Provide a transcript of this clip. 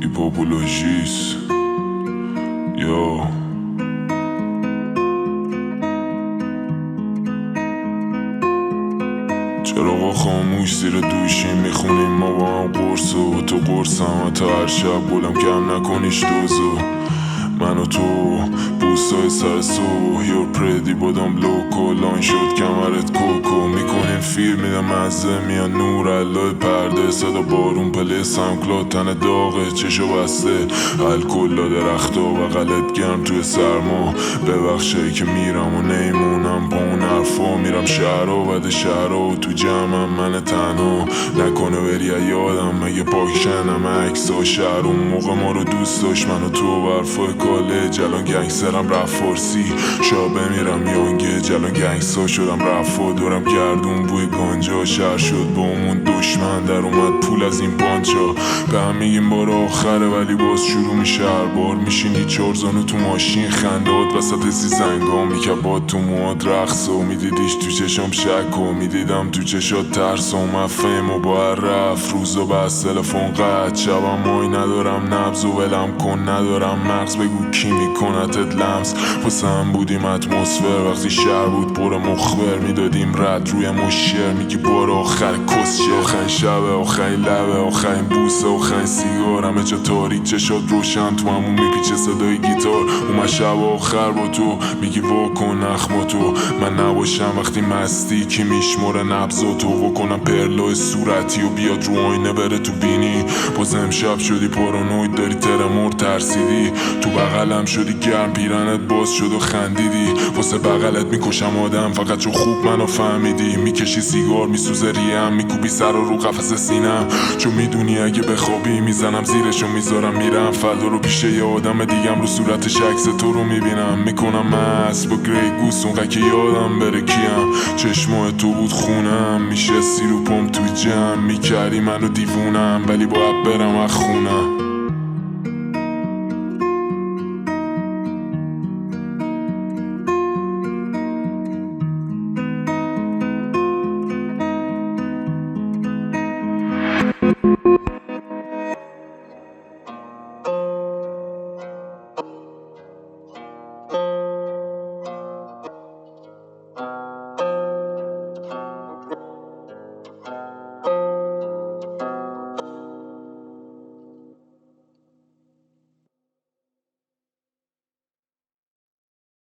ایپوپولوژیس یا چراغا خاموش زیر دوشیم میخونیم ما با هم قرص و تو قرصم تا هر شب بولم کم نکنیش دوزو من و تو بوسای سر سو یور پردی بادم لوکو لان شد کمرت کوکو میکنیم فیلم میدم مزه میان نور علای پرده صدا بارون پله سمکلاد تن داغه چشو بسته الکلا درختا و غلط گرم توی سرما ببخشایی که میرم و نیمونم با اون حرفا میرم شهرها بده شهرها و تو جمعم من تنها نکنه بری یادم مگه پاکشنم عکس و شهر اون موقع ما رو دوست داشت من و تو برفای کالج الان گنگسترم رفت فارسی شا بمیرم یانگه جلان گنگستا شدم رفا دورم گردون بوی گانجا شهر شد با همون دشمن در اومد پول از این پانچا به هم میگیم بار آخره ولی باز شروع میشه هر بار میشینی چارزانو تو ماشین خندات وسط زنگا میکبات تو مواد رقص و میدیدیش تو چشم شک و میدیدم تو چشات ترس و مفهم و با رفت روزا بس تلفن قد شبم مای ندارم نبز و ولم کن ندارم مغز بگو کی میکنتت لمس واسه هم بودیم اتمسفر وقتی شهر بود پر مخبر میدادیم رد روی مشیر میگی بار آخر کسشه آخرین شب آخرین لبه آخرین بوسه آخرین سیگار همه جا تاریک چشات روشن تو همون میپیچه صدای گیتار اومد شب آخر با تو میگی واکن نخما تو من نباشم وقتی مستی کی میشماره نبضاتو واکنم پرلای صورتی و بیاد رو آینه بره تو بینی باز امشب شدی پارانوید داری ترمور ترسیدی تو بغلم شدی گرم پیرنت باز شد و خندیدی واسه بغلت میکشم آدم فقط چون خوب منو فهمیدی میکشی سیگار میسوزه ریم میکوبی سر رو قفس سینم چون میدونی اگه بخوابی میزنم زیرشو میذارم میرم فردا رو پیش یه آدم دیگم رو صورتش عکس تو رو میبینم میکنم مست با گری گوس اونقدر که یادم بره کیم چشمای تو بود خونم میشه سی رو پم تو جمع میکردی منو دیوونم ولی باید برم از خونم